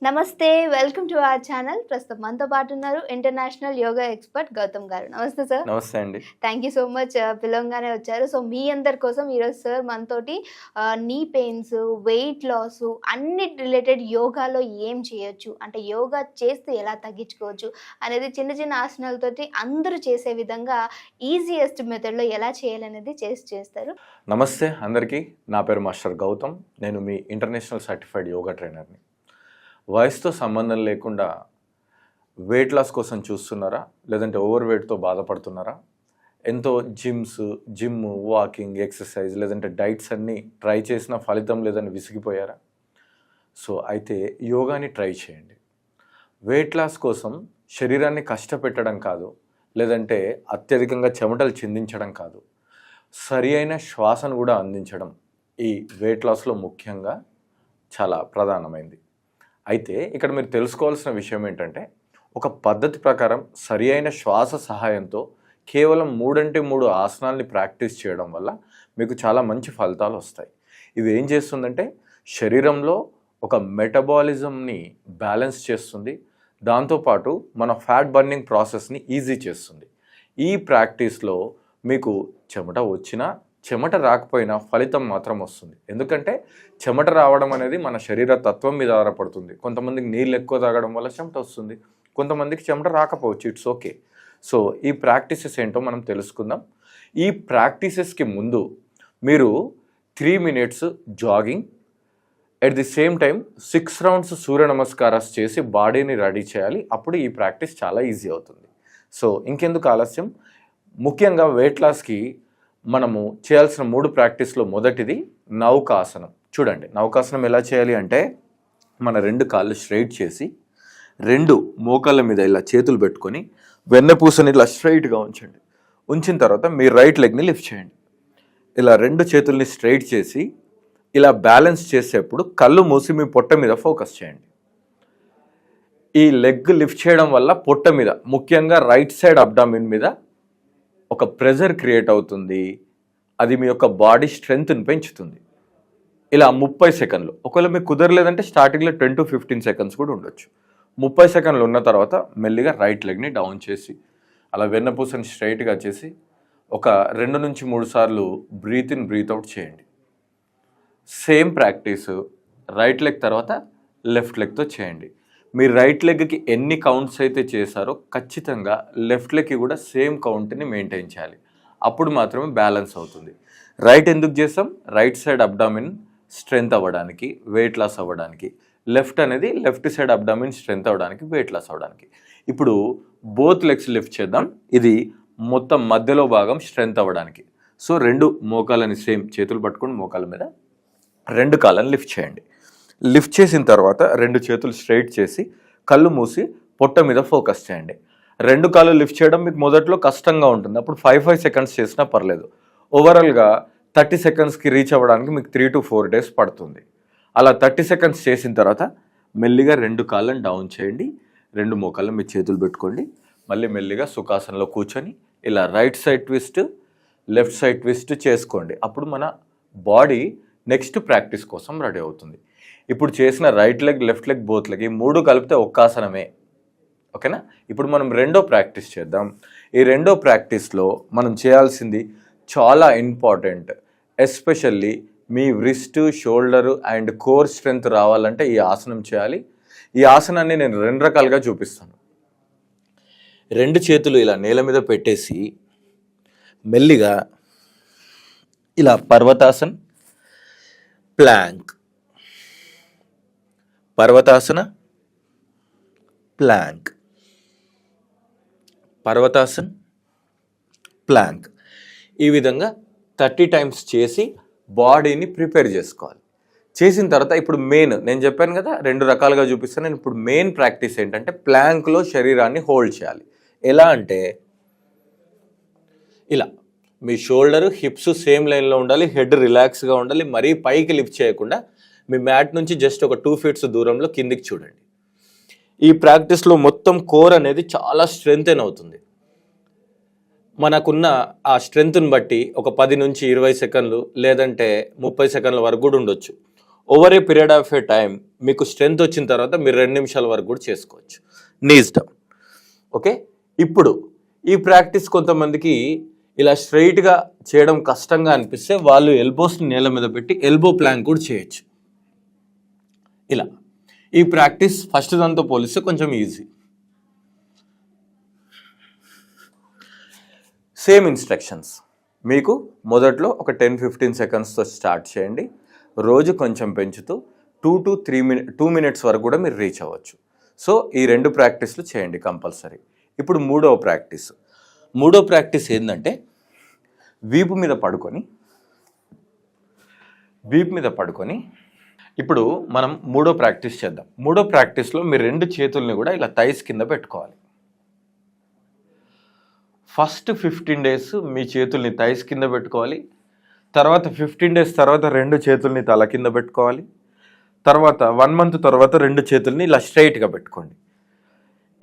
నమస్తే, welcome to our channel. ప్రస్తుతం మనతో పాటు ఉన్నారు ఇంటర్నేషనల్ యోగా ఎక్స్పర్ట్ గౌతమ్ గారు. నమస్తే సార్. నమస్తే అండి. థ్యాంక్ యూ సో మచ్ పిలవంగానే వచ్చారు. సో మీ అందరి కోసం ఈరోజు సార్ మనతోటి నీ పెయిన్స్, వెయిట్ లాస్ అన్నిటి రిలేటెడ్ యోగాలో ఏం చేయొచ్చు, అంటే యోగా చేస్తే ఎలా తగ్గించుకోవచ్చు అనేది చిన్న చిన్న ఆసనాలతోటి అందరూ చేసే విధంగా ఈజియెస్ట్ మెథడ్లో ఎలా చేయాలనేది చేస్తారు. నమస్తే అందరికీ. నా పేరు మాస్టర్ గౌతమ్. నేను మీ ఇంటర్నేషనల్ సర్టిఫైడ్ యోగా ట్రైనర్ని. వయసుతో సంబంధం లేకుండా వెయిట్ లాస్ కోసం చూస్తున్నారా, లేదంటే ఓవర్ వెయిట్తో బాధపడుతున్నారా? ఎంతో జిమ్, వాకింగ్, ఎక్సర్సైజ్ లేదంటే డైట్స్ అన్నీ ట్రై చేసినా ఫలితం లేదని విసిగిపోయారా? సో అయితే యోగాని ట్రై చేయండి. వెయిట్ లాస్ కోసం శరీరాన్ని కష్టపెట్టడం కాదు, లేదంటే అత్యధికంగా చెమటలు చిందించడం కాదు, సరి అయిన శ్వాసను కూడా అందించడం ఈ వెయిట్ లాస్లో ముఖ్యంగా చాలా ప్రధానమైంది. అయితే ఇక్కడ మీరు తెలుసుకోవాల్సిన విషయం ఏంటంటే, ఒక పద్ధతి ప్రకారం సరి అయిన శ్వాస సహాయంతో కేవలం 3 ఆసనాల్ని ప్రాక్టీస్ చేయడం వల్ల మీకు చాలా మంచి ఫలితాలు వస్తాయి. ఇవి ఏం చేస్తుందంటే శరీరంలో ఒక మెటబాలిజంని బ్యాలెన్స్ చేస్తుంది, దాంతోపాటు మన ఫ్యాట్ బర్నింగ్ ప్రాసెస్ని ఈజీ చేస్తుంది. ఈ ప్రాక్టీస్లో మీకు చెమట వచ్చినా చెమట రాకపోయినా ఫలితం మాత్రం వస్తుంది. ఎందుకంటే చెమట రావడం అనేది మన శరీర తత్వం మీద ఆధారపడుతుంది. కొంతమందికి నీళ్ళు ఎక్కువ తాగడం వల్ల చెమట వస్తుంది, కొంతమందికి చెమట రాకపోవచ్చు. It's okay. సో ఈ ప్రాక్టీసెస్ ఏంటో మనం తెలుసుకుందాం. ఈ ప్రాక్టీసెస్కి ముందు మీరు 3 minutes jogging, at the same time 6 rounds సూర్య నమస్కారాలు చేసి బాడీని రెడీ చేయాలి. అప్పుడు ఈ ప్రాక్టీస్ చాలా ఈజీ అవుతుంది. సో ఇంకెందుకు ఆలస్యం, ముఖ్యంగా వెయిట్ లాస్కి మనము చేయాల్సిన 3 ప్రాక్టీస్లో మొదటిది నౌకాసనం. చూడండి, నౌకాసనం ఎలా చేయాలి అంటే, మన 2 కాళ్ళు స్ట్రైట్ చేసి 2 మోకాళ్ళ మీద ఇలా చేతులు పెట్టుకొని వెన్నపూసని ఇలా స్ట్రైట్గా ఉంచండి. ఉంచిన తర్వాత మీ రైట్ లెగ్ని లిఫ్ట్ చేయండి. ఇలా 2 చేతుల్ని స్ట్రైట్ చేసి ఇలా బ్యాలెన్స్ చేసేప్పుడు కళ్ళు మూసి మీ పొట్ట మీద ఫోకస్ చేయండి. ఈ లెగ్ లిఫ్ట్ చేయడం వల్ల పొట్ట మీద, ముఖ్యంగా రైట్ సైడ్ అబ్డామిన్ మీద ఒక ప్రెజర్ క్రియేట్ అవుతుంది. అది మీ యొక్క బాడీ స్ట్రెంగ్త్ని పెంచుతుంది. ఇలా 30 సెకండ్లు. ఒకవేళ మీకు కుదరలేదంటే స్టార్టింగ్లో 10 to 15 seconds కూడా ఉండొచ్చు. 30 సెకండ్లు ఉన్న తర్వాత మెల్లిగా రైట్ లెగ్ని డౌన్ చేసి అలా వెన్నపూసని స్ట్రైట్గా చేసి ఒక 2 నుంచి 3 సార్లు బ్రీత్ ఇన్ బ్రీత్ అవుట్ చేయండి. సేమ్ ప్రాక్టీసు రైట్ లెగ్ తర్వాత లెఫ్ట్ లెగ్తో చేయండి. మీ రైట్ లెగ్కి ఎన్ని కౌంట్స్ అయితే చేశారో ఖచ్చితంగా లెఫ్ట్ లెగ్కి కూడా సేమ్ కౌంట్ని మెయింటైన్ చేయాలి. అప్పుడు మాత్రమే బ్యాలెన్స్ అవుతుంది. రైట్ ఎందుకు చేస్తాం? రైట్ సైడ్ అబ్డామిన్ స్ట్రెంగ్త్ అవ్వడానికి, వెయిట్ లాస్ అవ్వడానికి. లెఫ్ట్ అనేది లెఫ్ట్ సైడ్ అబ్డామిన్ స్ట్రెంగ్త్ అవ్వడానికి, వెయిట్ లాస్ అవ్వడానికి. ఇప్పుడు బోత్ లెగ్స్ లిఫ్ట్ చేద్దాం. ఇది మొత్తం మధ్యలో భాగం స్ట్రెంగ్త్ అవ్వడానికి. సో 2 మోకాళ్ళని సేమ్ చేతులు పట్టుకుని మోకాళ్ళ మీద 2 కాళ్ళని లిఫ్ట్ చేయండి. లిఫ్ట్ చేసిన తర్వాత 2 చేతులు స్ట్రైట్ చేసి కళ్ళు మూసి పొట్ట మీద ఫోకస్ చేయండి. 2 కాళ్ళు లిఫ్ట్ చేయడం మీకు మొదట్లో కష్టంగా ఉంటుంది. అప్పుడు 5 seconds చేసినా పర్లేదు. ఓవరాల్గా 30 secondsకి రీచ్ అవ్వడానికి మీకు 3 to 4 days పడుతుంది. అలా 30 seconds చేసిన తర్వాత మెల్లిగా 2 కాళ్ళని డౌన్ చేయండి. 2 మోకాళ్ళని మీ చేతులు పెట్టుకోండి. మళ్ళీ మెల్లిగా సుఖాసనంలో కూర్చొని ఇలా right side twist, left side twist చేసుకోండి. అప్పుడు మన బాడీ నెక్స్ట్ ప్రాక్టీస్ కోసం రెడీ అవుతుంది. ఇప్పుడు చేసిన right leg, left leg, both leg, ఈ 3 కలిపితే ఒక్క ఆసనమే. ఓకేనా? ఇప్పుడు మనం 2వ ప్రాక్టీస్ చేద్దాం. ఈ 2వ ప్రాక్టీస్లో మనం చేయాల్సింది చాలా important. Especially me wrist, shoulder and core strength రావాలంటే ఈ ఆసనం చేయాలి. ఈ ఆసనాన్ని నేను 2 రకాలుగా చూపిస్తాను. 2 చేతులు ఇలా నేల మీద పెట్టేసి మెల్లిగా ఇలా పర్వతాసన్, ప్లాంక్, పర్వతాసన, ప్లాంక్, పర్వతాసన్, ప్లాంక్. ఈ విధంగా 30 times చేసి బాడీని ప్రిపేర్ చేసుకోవాలి. చేసిన తర్వాత ఇప్పుడు నేను చెప్పాను కదా 2 రకాలుగా చూపిస్తాను. నేను ఇప్పుడు మెయిన్ ప్రాక్టీస్ ఏంటంటే ప్లాంక్లో శరీరాన్ని హోల్డ్ చేయాలి. ఎలా అంటే ఇలా మీ షోల్డర్, హిప్స్ సేమ్ లైన్లో ఉండాలి, హెడ్ రిలాక్స్గా ఉండాలి, మరీ పైకి లిఫ్ట్ చేయకుండా మీ మ్యాట్ నుంచి జస్ట్ ఒక 2 feet దూరంలో కిందికి చూడండి. ఈ ప్రాక్టీస్లో మొత్తం కోర్ అనేది చాలా స్ట్రెంగ్తెన్ అవుతుంది. మనకున్న ఆ స్ట్రెంగ్త్ని బట్టి ఒక 10 నుంచి 20 సెకండ్లు లేదంటే 30 సెకండ్ల వరకు కూడా ఉండొచ్చు. Over a period of A time మీకు స్ట్రెంత్ వచ్చిన తర్వాత మీరు 2 నిమిషాల వరకు కూడా చేసుకోవచ్చు. Knees down. ఓకే, ఇప్పుడు ఈ ప్రాక్టీస్ కొంతమందికి ఇలా స్ట్రైట్గా చేయడం కష్టంగా అనిపిస్తే వాళ్ళు ఎల్బోస్ని నేల మీద పెట్టి ఎల్బో ప్లాంక్ కూడా చేయొచ్చు. ఇలా ఈ ప్రాక్టీస్ ఫస్ట్ దాంతో పోలిస్తే కొంచెం ఈజీ. Same instructions. మీకు మొదట్లో ఒక 10-15 సెకండ్స్తో స్టార్ట్ చేయండి. రోజు కొంచెం పెంచుతూ 2 మినిట్స్ వరకు కూడా మీరు రీచ్ అవ్వచ్చు. సో ఈ 2 ప్రాక్టీస్లు చేయండి కంపల్సరీ. ఇప్పుడు మూడో ప్రాక్టీస్ ఏంటంటే వీపు మీద పడుకొని ఇప్పుడు మనం మూడో ప్రాక్టీస్ చేద్దాం. మూడో ప్రాక్టీస్లో మీరు 2 చేతుల్ని కూడా ఇలా థైస్ కింద పెట్టుకోవాలి. ఫస్ట్ 15 డేస్ మీ చేతుల్ని థైస్ కింద పెట్టుకోవాలి. తర్వాత 15 డేస్ తర్వాత 2 చేతుల్ని తల కింద పెట్టుకోవాలి. తర్వాత 1 మంత్ తర్వాత 2 చేతుల్ని ఇలా స్ట్రైట్గా పెట్టుకోండి.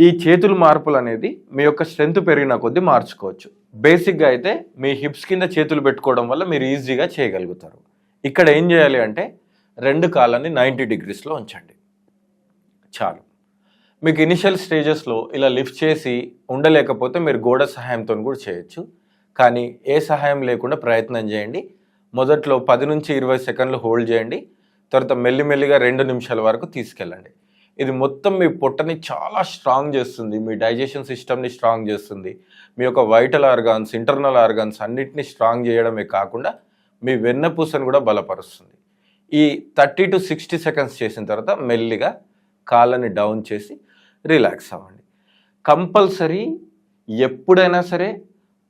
ఈ చేతుల మార్పులు అనేది మీ యొక్క స్ట్రెంత్ పెరిగిన కొద్దీ మార్చుకోవచ్చు. బేసిక్గా అయితే మీ హిప్స్ కింద చేతులు పెట్టుకోవడం వల్ల మీరు ఈజీగా చేయగలుగుతారు. ఇక్కడ ఏం చేయాలి అంటే 2 కాళ్ళని 90 డిగ్రీస్లో ఉంచండి చాలు. మీకు ఇనిషియల్ స్టేజెస్లో ఇలా లిఫ్ట్ చేసి ఉండలేకపోతే మీరు గోడ సహాయంతో కూడా చేయొచ్చు. కానీ ఏ సహాయం లేకుండా ప్రయత్నం చేయండి. మొదట్లో 10 నుంచి 20 సెకండ్లు హోల్డ్ చేయండి. తర్వాత మెల్లిమెల్లిగా 2 నిమిషాల వరకు తీసుకెళ్ళండి. ఇది మొత్తం మీ పొట్టని చాలా స్ట్రాంగ్ చేస్తుంది, మీ డైజెషన్ సిస్టమ్ని స్ట్రాంగ్ చేస్తుంది, మీ యొక్క వైటల్ ఆర్గాన్స్, ఇంటర్నల్ ఆర్గాన్స్ అన్నిటినీ స్ట్రాంగ్ చేయడమే కాకుండా మీ వెన్నపూసను కూడా బలపరుస్తుంది. ఈ 30 to 60 సెకండ్స్ చేసిన తర్వాత మెల్లిగా కాళ్ళని డౌన్ చేసి రిలాక్స్ అవ్వండి. కంపల్సరీ ఎప్పుడైనా సరే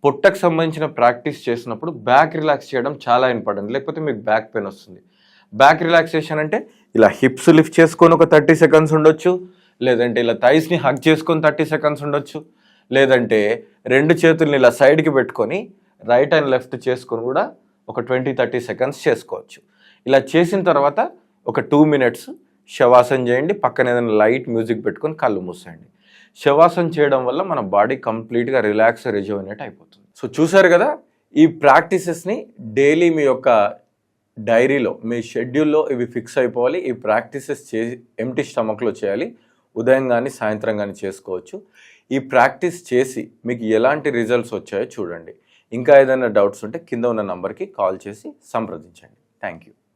పొట్టకు సంబంధించిన ప్రాక్టీస్ చేసినప్పుడు బ్యాక్ రిలాక్స్ చేయడం చాలా ఇంపార్టెంట్, లేకపోతే మీకు బ్యాక్ పెయిన్ వస్తుంది. బ్యాక్ రిలాక్సేషన్ అంటే ఇలా హిప్స్ లిఫ్ట్ చేసుకొని ఒక 30 సెకండ్స్ ఉండొచ్చు, లేదంటే ఇలా థైస్ని హగ్ చేసుకొని 30 సెకండ్స్ ఉండొచ్చు, లేదంటే 2 చేతుల్ని ఇలా సైడ్కి పెట్టుకొని రైట్ అండ్ లెఫ్ట్ చేసుకొని కూడా ఒక 20-30 సెకండ్స్ చేసుకోవచ్చు. ఇలా చేసిన తర్వాత ఒక 2 మినిట్స్ శవాసన చేయండి. పక్కన ఏదైనా లైట్ మ్యూజిక్ పెట్టుకొని కళ్ళు మూసేయండి. శవాసన చేయడం వల్ల మన బాడీ కంప్లీట్గా రిలాక్స్, రిజువనేట్ అయిపోతుంది. సో చూసారు కదా, ఈ ప్రాక్టీసెస్ని డైలీ మీ యొక్క డైరీలో, మీ షెడ్యూల్లో ఇవి ఫిక్స్ అయిపోవాలి. ఈ ప్రాక్టీసెస్ ఎంప్టీ స్టమక్లో చేయాలి. ఉదయం కానీ సాయంత్రం కానీ చేసుకోవచ్చు. ఈ ప్రాక్టీస్ చేసి మీకు ఎలాంటి రిజల్ట్స్ వచ్చాయో చూడండి. ఇంకా ఏదైనా డౌట్స్ ఉంటే కింద ఉన్న నంబర్కి కాల్ చేసి సంప్రదించండి. Thank you.